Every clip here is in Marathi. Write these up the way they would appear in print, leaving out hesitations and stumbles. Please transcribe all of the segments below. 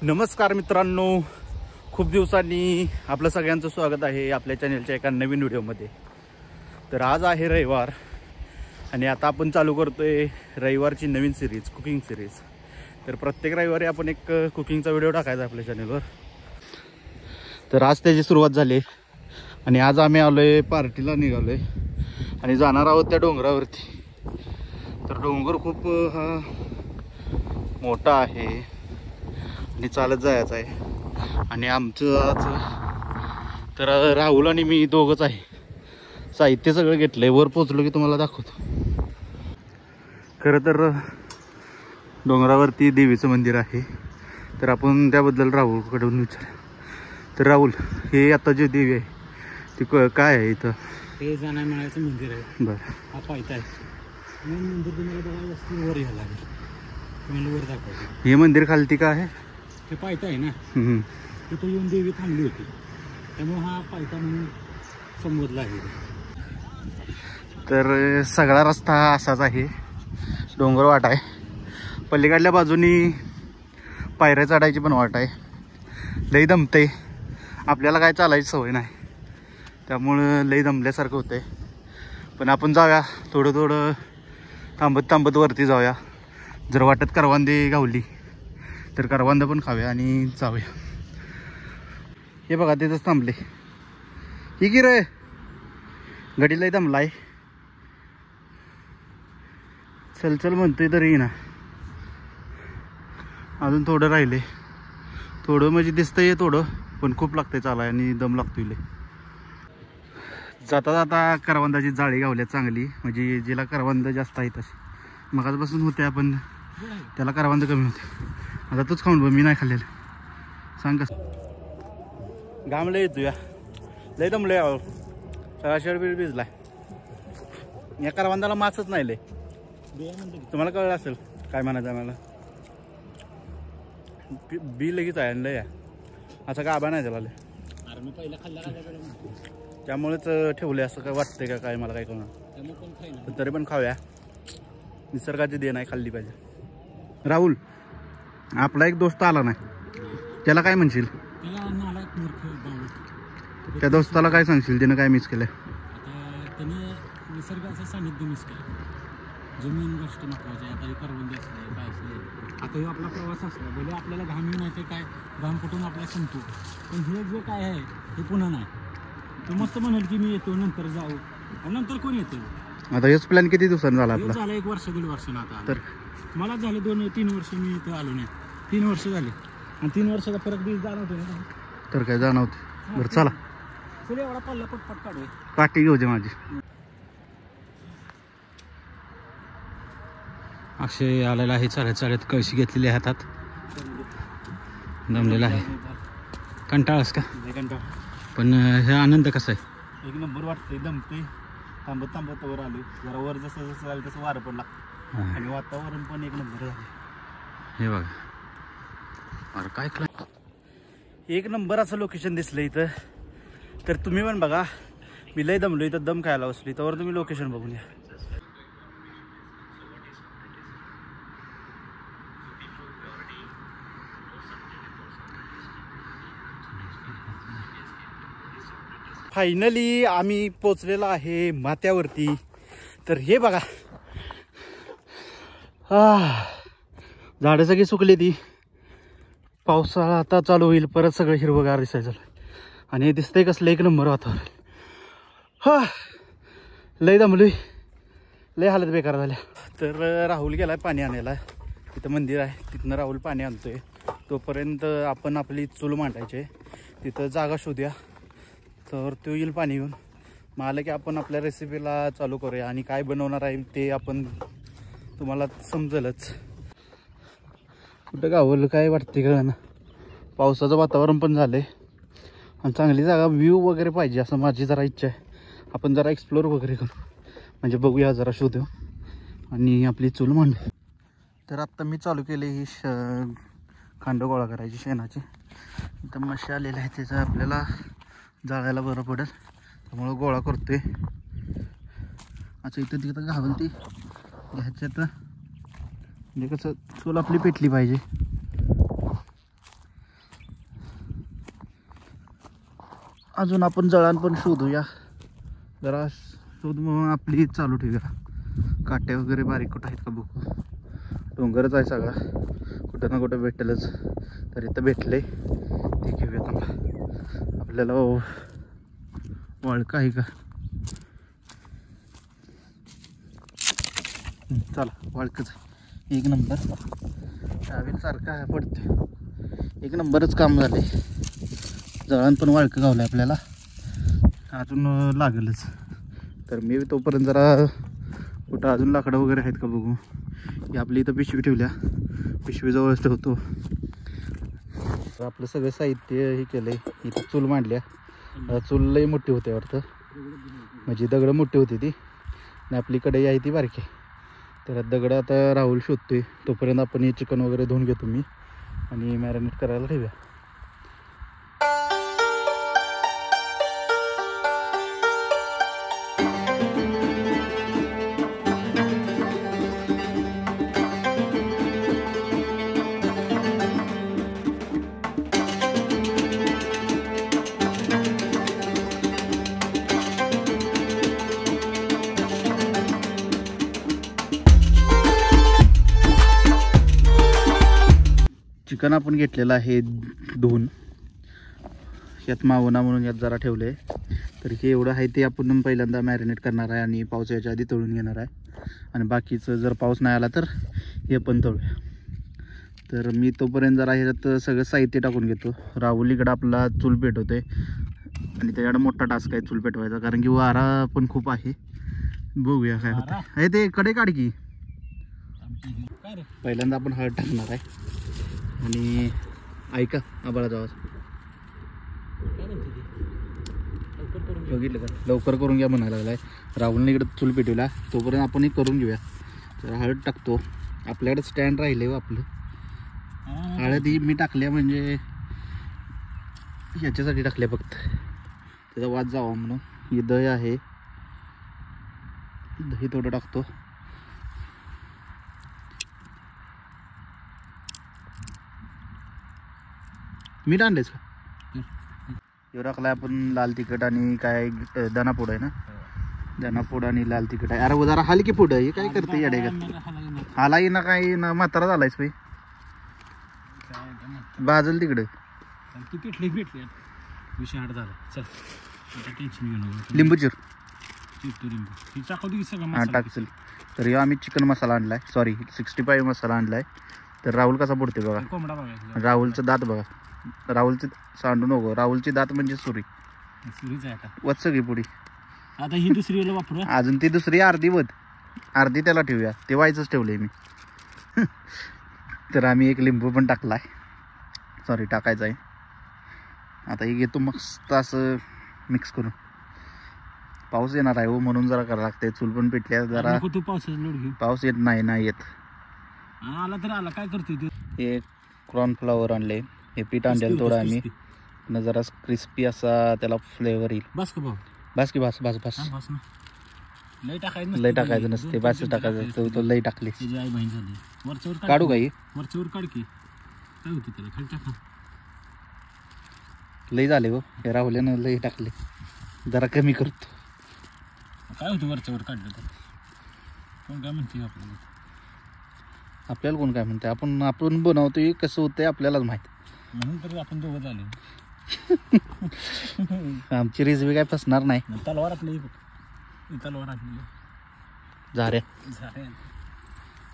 नमस्कार मित्रांनो, खूप दिवसांनी आपलं सगळ्यांचं स्वागत आहे आपल्या चॅनलच्या एका नवीन व्हिडिओमध्ये। तर आज आहे रविवार आणि आता आपण चालू करतोय रविवारची नवीन सिरीज, कुकिंग सिरीज। तर प्रत्येक रविवारी आपण एक कुकिंगचा व्हिडिओ टाकायचा आपल्या चॅनलवर। तर आज त्याची सुरुवात झाली आणि आज आम्ही आलोय पार्टीला निघालोय आणि जाणार आहोत त्या डोंगरावरती। तर डोंगर खूप हा मोठा आहे आणि चालत जायचं आहे आणि आमचं आज तर राहुल आणि मी दोघंच आहे। साहित्य सगळं घेतलंय, वर पोचलो की तुम्हाला दाखवतो। खरं तर डोंगरावरती देवीचं मंदिर आहे, तर आपण त्याबद्दल राहुलकडून विचारूया। तर राहुल, हे आता जे देवी आहे ती काय आहे इथं? हे जाण्या मिळायचं मंदिर आहे। बरं, हा पायथा आहे। मेन मंदिर तुम्हाला बघायला असतील वर यायला लागेल, तुम्हाला वर दाखवतो। हे मंदिर खालती का आहे? हे पायथा आहे ना, तिथं येऊन देवी थांबली होती, त्यामुळे हा पायथा म्हणून संबोधला आहे। तर सगळा रस्ता असाच आहे, डोंगर वाट आहे। पलीकडल्या बाजूनी पायऱ्या चढायची पण वाट आहे। लई दमते, आपल्याला काय चालायची सवय नाही, त्यामुळं लई दमल्यासारखं होतंय। पण आपण जाऊया, थोडं थोडं थांबत थांबत वरती जाऊया। जर वाटत करवंदी गावली तर करवंद पण खाऊया आणि जाऊया। हे बघा तिथंच थांबले। ही की रे गडीलाही दमलाय, चल चल म्हणतोय तरी ना। अजून थोडं राहिले, थोडं म्हणजे दिसतंय थोडं, पण खूप लागतंय चालाय आणि दम लागतोय लय। जाता जाता करवंदाची जाळी गावल्या चांगली, म्हणजे जिला करवंद जास्त आहे तशी मगाचपासून होते, आपण त्याला करवंद कमी होते। आता तूच खाऊन बघ, मी नाही खाल्लेलं। सांग कसं घाम लय येतो या, लय दमलंय अहो, सगळा शर्ट भिजलाय। या करवंदाला मासच नाही लय, तुम्हाला कळलं असेल काय म्हणायचं आम्हाला। बी लगेच आहे लय, असं का आबा नाही त्याला लय, त्यामुळेच ठेवले असं काय वाटतंय का काय मला काय कळणार। तरी पण खाऊया, निसर्गाची देण आहे, खाल्ली पाहिजे। राहुल, आपला एक दोस्त आला नाही, त्याला काय म्हणशील? त्या दोस्ताला काय सांगशील, त्यानं काय मिस केलंय? त्याने निसर्गाचं सानिध्य मिस केलं, जमीन गोष्ट महत्वाची। आता हे करवंदी असले काय असले, आता हे आपला प्रवास असला, भले आपल्याला घाम येऊन येते, काय घाम कुठून आपल्याला संपतो, पण हे जे काय आहे हे पुन्हा नाही। तो मस्त म्हणेल की मी येतो, नंतर जाऊ, आणि नंतर कोण येतो? आता हेच प्लॅन किती दिवसांनी झाला आपला? झाला 1 वर्ष 1.5 वर्ष ना। आता तर मला झाले 2-3 वर्ष मी इथं आलो नाही, 3 वर्ष झाले, आणि 3 वर्षाचा फरक दिस जाणवतो ना। तर काय जाणवते। बरं चला, चला एवढा पल्ला पटपट काढूया, पाठी घेऊ दे माझी। अक्षय आलेला आहे, चालत चालत कळशी घेतलेली आहे हातात, दमलेला आहे। कंटाळस का? पण हे आनंद कसा आहे? एक नंबर वाटतंय, दमते थांबत थांबत वर आलो, जरा वर जसं जसं आलं तसं वारं पण लागतं आणि वातावरण पण एक नंबर झालं। हे बघा, अरे काय एक नंबर असं लोकेशन दिसलं इथं। तर तुम्ही पण बघा, मी लय दमलो, इथं दम खायला बसली, त्यावर तुम्ही लोकेशन बघून या। फायनली आम्ही पोचलेलो आहे माथ्यावरती। तर हे बघा, झाडं सगळी सुकली, ती पावसाळा आता चालू होईल, परत सगळं हिरवगार दिसायचं आणि हे दिसतंय कसलं एक नंबर वातावरण। लय दमलोय, लय हालत बेकार झाल्या। तर राहुल गेलाय पाणी आणायला, तिथं मंदिर आहे, तिथनं राहुल पाणी आणतोय। तोपर्यंत आपण आपली चूल मांडायची, तिथं जागा शोधूया, तर तो येईल पाणी घेऊन। मग आलं की आपण आपल्या रेसिपीला चालू करूया आणि काय बनवणार आहे ते आपण तुम्हाला समजेलच। कुठं गावलं काय वाटते का ना, पावसाचं वातावरण पण झालंय आणि चांगली जागा, व्ह्यू वगैरे पाहिजे असं माझी जरा इच्छा आहे। आपण जरा एक्सप्लोर वगैरे करू, म्हणजे बघूया, जरा शोधू आणि आपली चूल मांडू। तर आत्ता मी चालू केले ही खांड गोळा करायची शेणाची। इथं मशी आलेले आहे, त्याचं आपल्याला जाळायला बरं पडेल, त्यामुळं गोळा करतोय। अच्छा, इथं तिथं घालून ती ह्याच्यात म्हणजे कसं चूल आपली पेटली पाहिजे। अजून आपण जळान पण शोधूया जरा. शोध मग आपली चालू ठेवूया. काट्या वगैरे बारीक कुठं आहेत का बघू. डोंगरच आहे सगळा, कुठं ना कुठं भेटेलच. तर इथं भेटले ते घेऊया. थांबा, आपल्याला वाळका आहे का. चला, वाळकच आहे. एक नंबर. ट्रॅव्हल सारखा पडते. एक नंबरच काम झाले. जळण पण वाळकं गावलं आपल्याला. अजून लागेलच. तर मी तोपर्यंत जरा कुठं अजून लाकडं वगैरे आहेत का बघू. ही आपली इथं पिशवी ठेवल्या, पिशवीजवळच ठेवतो. तर आपलं सगळं साहित्य हे केलं आहे. इथं चूल मांडल्या. चूल लई मोठी होते वाटतं, म्हणजे दगडं मोठी होती ती, आणि आपली कढई आहे ती बारकी. तर दगड आता राहुल शोधतोय. तोपर्यंत आपण हे चिकन वगैरे धुवून घेतो मी, आणि मॅरिनेट करायला ठेवूया. चिकन आपण घेतलेलं आहे धुवून. यात मावना म्हणून यात जरा ठेवलं आहे. तर हे एवढं आहे ते आपण पहिल्यांदा मॅरिनेट करणार आहे आणि पाऊस याच्या आधी तळून घेणार आहे. आणि बाकीचं जर पाऊस नाही आला तर हे पण तळूया. तर मी तोपर्यंत जरा ह्याच्यात सगळं साहित्य टाकून घेतो. राहुल इकडं आपला चूल पेटवते, आणि त्याच्याकडं मोठा टास्क आहे चूल पेटवायचा, कारण की वारा पण खूप आहे. बघूया काय होतं. हे ते कडे काढ की. पहिल्यांदा आपण हळद टाकणार आहे. आणि ऐका आबाळाचा आवाज बघितलं का. लवकर करून घ्या म्हणायला लागलाय. राहुलने इकडं चूल पेटवला, तोपर्यंत आपण एक करून घेऊया. तर हळद टाकतो. आपल्याकडे स्टँड राहिले हो आपलं. हळद ही मी टाकल्या म्हणजे याच्यासाठी टाकल्या फक्त, त्याचा वास जावा म्हणून. ही दही आहे, दही थोडं टाकतो. मीठ आणलेच का. एवढं टाकलं आपण लाल तिखट आणि काय दानापूड आहे ना. दानापूड आणि लाल तिखट आहे. अरे जरा हलकी पूड आहे. काय करते येडे का. हाला ना काय ना म्हातारा झालायस भाई. बाजल तिकडे भेटले विषय हाड झाला. चल टेन्शन घेऊ नको. लिंबू चिर सगळं हां टाकचल. तर ह्यो आम्ही चिकन मसाला आणलाय, सॉरी 65 मसाला आणलाय. तर राहुल कसा पडते बघा. कोंबडा बघायचा. राहुलचं दात बघा. राहुलचं सांडू नको. राहुलची दात म्हणजे सुरी. सुरीच आहे आता. वच सगळी पुढी. आता ही दुसरी वापरू. अजून ती दुसरी अर्धी वध, अर्धी त्याला ठेवूया. ते व्हायचंच ठेवलंय मी. तर आम्ही एक लिंबू पण टाकलाय, सॉरी टाकायचं आहे. आता हे घेतो मस्त असं मिक्स करून. पाऊस येणार आहे हो, म्हणून जरा करायला लागते. चूल पण पेटल्या जरा. तू पावसाचा लोड घेऊ. पाऊस येत नाही येत. आला तर आला, काय करतोय तू. हे कॉर्नफ्लॉवर आणले. हे पीठ आणलेलं थोडं आम्ही, जरा क्रिस्पी असा त्याला फ्लेवर येईल. बस का भाऊ. बस की बस बस बस. लय टाकायचं. लय टाकायचं नसते, बस टाकायचं. तो लय टाकले. आई बहीण झाली. वरच्यावर काढू काही. वरच्यावर काढ की. काय होतं त्याला खाली टाका. लय झाले हो हे. राहुल्यानं लय टाकले. जरा कमी करतो. काय होतं वरच्यावर काढलं तर. कोण काय म्हणते आपल्याला. आपल्याला कोण काय म्हणते. आपण बनवतोय कसं होतंय आपल्यालाच माहित. म्हणून तर आपण दोघं झाले. आमची रेसिपी काय फसणार नाही. तलवार आपली तलवार आपली झाऱ्या.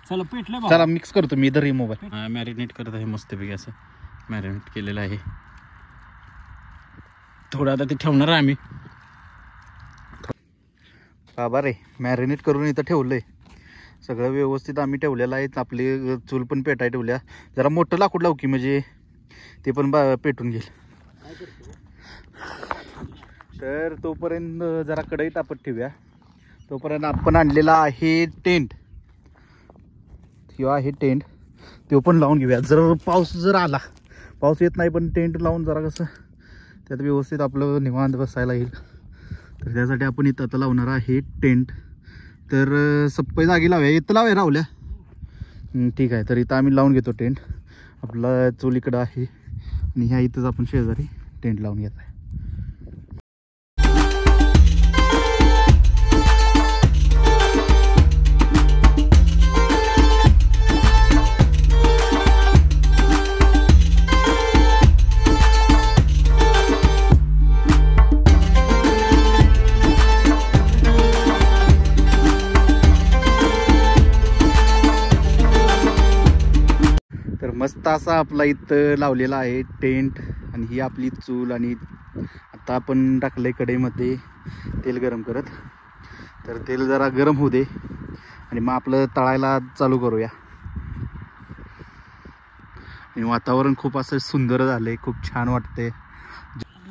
चला पेटलं. चला मिक्स करतो मी इधर मोबाईल. मॅरिनेट करत आहे मस्तपैकी. असं मॅरिनेट केलेलं आहे. थोडं आता ते ठेवणार आहे आम्ही. बाबा रे मॅरिनेट करून इथं ठेवलंय सगळं व्यवस्थित. आम्ही ठेवलेलं आहे. आपली चूल पण पेटाय ठेवल्या. जरा मोठं लाकूड लावू की, म्हणजे ते पण पेटून घेईल. तर तोपर्यंत जरा कढई तापत ठेवूया. तोपर्यंत आपण आणलेला आहे टेंट. किंवा आहे टेंट, तो पण लावून घेऊया. जर पाऊस जर आला, पाऊस येत नाही पण टेंट लावून जरा कसं त्यात व्यवस्थित आपलं निवांत बसायला येईल. तर त्यासाठी आपण इथं आता लावणार आहे टेंट. तर सप्पई जागी लावूया. इथं लावूया राहुल्या. ठीक आहे. तर इथं आम्ही लावून घेतो टेंट. आपला चूल इकडं आहे आणि ह्या इथंच आपण शेजारी टेंट लावून घेत आहे. असा आपला इथं लावलेला आहे टेंट आणि ही आपली चूल. आणि आता आपण टाकलंय कढईमध्ये तेल गरम करत. तर तेल जरा गरम होऊ दे आणि मग आपलं तळायला चालू करूया. आणि वातावरण खूप असं सुंदर झालंय, खूप छान वाटतंय.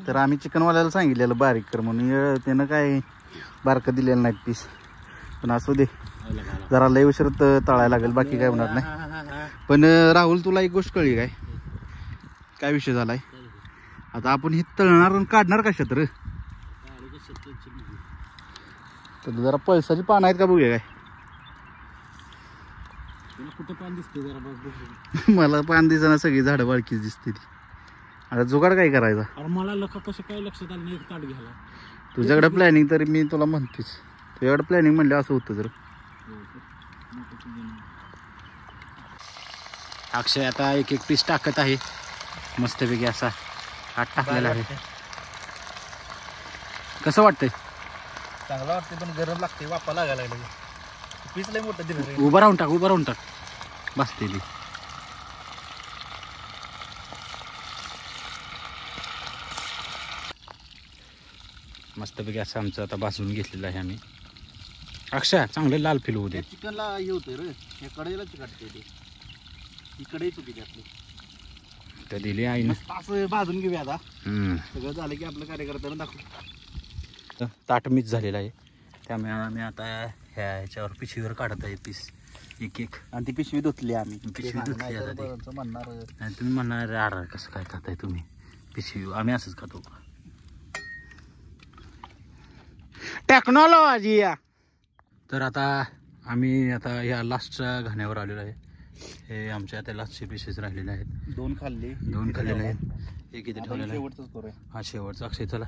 तर आम्ही चिकनवाल्याला सांगितलेलं बारीक कर म्हणून, त्यानं काय बारकं दिलेलं नाही पीस. पण असू दे, जरा लय उशीर तळायला लागेल, बाकी काय होणार नाही. पण राहुल, तुला एक गोष्ट कळली काय विषय झालाय? आता आपण हे तळणार आणि काढणार कशात रे? तर जरा पळसाची पानं आहेत का बघूया काय? कुठं पान दिसते जरा बघ. मला पान दिसना, सगळी झाडं बाळकीच दिसते ती. आता जुगाड काय करायचा? अरे मला कसं काय लक्षात आलं नाही एक ताट घ्यायला. तुझ्याकडे प्लॅनिंग तरी मी तुला म्हणतेच, तुझ्याकडे प्लॅनिंग म्हणलं असं होतं जर. अक्षय आता एक एक पीस टाकत आहे मस्तपैकी असा हात टाकलेला आहे. कसं वाटतंय? चांगला वाटते पण गरम लागते, वापा लागायला लागला. पीस लय मोठं दिलं रे. उभं राहून टाक बसते ती. मस्तपैकी असं आमचं आता भाजून घेतलेलं आहे आम्ही. अक्षय चांगले लाल फिल होऊ दे. चिकनला हे होतंय रे, हे कढईला चिकटते ते, इकडे चुकीची आपली. तर दिली आईनं. असं भाजून घेऊया आता. सगळं झालं की आपलं कार्यकर्त्याला दाखवू. ताट मिक्स झालेलं आहे, त्यामुळे आम्ही आता ह्याच्यावर पिशवीवर काढत आहे पीस एक एक. आणि ती पिशवी धुतली आम्ही. पिशवी धुतली आता ती. म्हणणार आणि तुम्ही म्हणणार आर कसं काय खाताय तुम्ही पिशवी? आम्ही असंच खातो. टेक्नॉलॉजी या. तर आता आम्ही आता ह्या लास्टच्या घाण्यावर आलेलो आहे. हे आमच्या आता लास्टचे पीसेस राहिलेले आहेत. 2 खाल्ले, 2 खाल्लेले आहेत. एक इथे ठेवलेला आहे. शेवटच करूया. हा शेवटचा. अक्षय चला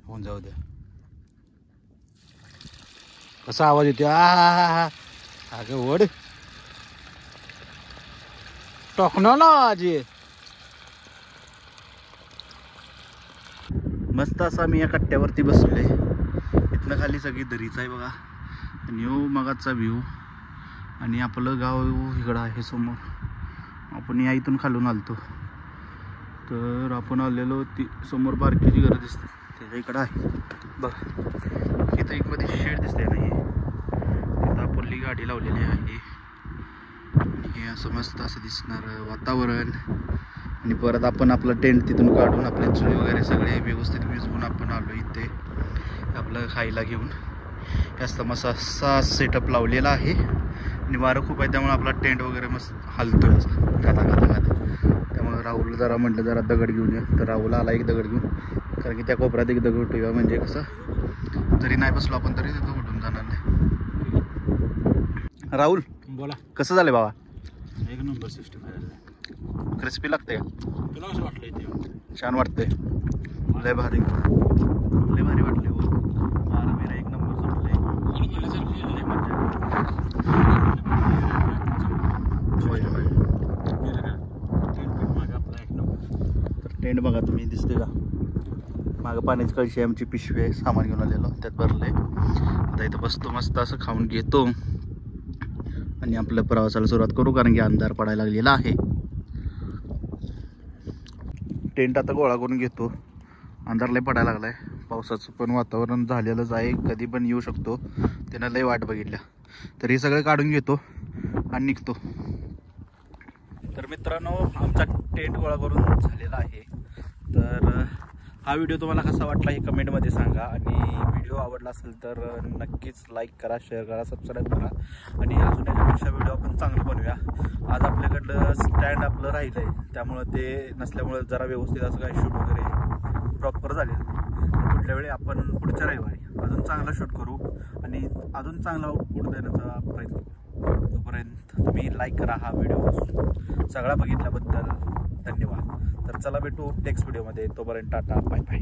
होऊन जाऊ द्या. कसा आवाज येतो? अगं वड टेक्नॉलॉजी. मस्त असा मी या कट्ट्यावरती बसलोय. इथनं खाली सगळी दरीच आहे बघा. आणि हो मगाचा व्ह्यू. आणि आपलं गाव इकडं आहे समोर. आपण या इथून खालून आलतो. तर आपण आलेलो ती समोर बारकीची घरं दिसते त्याच्या इकडं आहे बघा. इथं एक मध्ये शेड दिसते नाही, तिथं आपली गाडी लावलेली आहे. हे असं मस्त असं दिसणार वातावरण. आणि परत आपण आपलं टेंट तिथून काढून आपले चुली वगैरे सगळे व्यवस्थित विजवून आपण आलो इथे आपलं खायला घेऊन. जास्त मस्त असा सेटअप लावलेला आहे. आणि वारं खूप आहे त्यामुळे आपला टेंट वगैरे मस्त हलतो खाता. त्यामुळे राहुल जरा म्हटलं जरा दगड घेऊन या. तर राहुल आला एक दगड घेऊन, कारण की त्या कोपऱ्यात एक दगड ठेवूया म्हणजे कसं जरी नाही बसलो आपण तरी तिथं उठून जाणार नाही. राहुल बोला. कसं झालं बाबा? एक नंबर सिस्टम आहे. क्रिस्पी लागते का? तुला कसं वाटलं इथे? छान वाटतंय. लय भारी वाटले हो. मारा मेरा एक नंबर सुटले. तर टेंट बघा तुम्ही, दिसते का मागं पाण्याची कळशी आमची पिशवी आहे, सामान घेऊन आलेलो त्यात भरलंय. आता इथं बसतो मस्त असं खाऊन घेतो आणि आपल्या प्रवासाला सुरुवात करू, कारण की अंधार पडायला लागलेला आहे. टेंट आता गोळा करून घेतो. अंधार लय पडायला लागलाय. पावसाचं पण वातावरण झालेलंच आहे, कधी पण येऊ शकतो. त्यानं लय वाट बघितल्या. तर हे सगळं काढून घेतो आणि निघतो. तर मित्रांनो आमचा टेंट गोळा करून झालेला आहे. तर हा व्हिडिओ तुम्हाला कसा वाटला हे कमेंटमध्ये सांगा. आणि व्हिडिओ आवडला असेल तर नक्कीच लाईक करा, शेअर करा, सबस्क्राईब करा. आणि अजून याच्यापेक्षा व्हिडिओ आपण चांगलं बनवूया. आज आपल्याकडलं स्टँड आपलं राहिलं आहे, त्यामुळं ते नसल्यामुळं जरा व्यवस्थित असं काही शूट वगैरे प्रॉपर झालेलं. पुढल्या वेळी आपण पुढच्या रविवारी अजून चांगला शूट करू आणि अजून चांगला आउटपुट देण्याचा प्रयत्न करू. तोपर्यंत तुम्ही लाईक करा हा व्हिडिओ. सगळा बघितल्याबद्दल धन्यवाद. तर चला भेटू नेक्स्ट व्हिडिओमध्ये. तोपर्यंत टाटा, बाय बाय.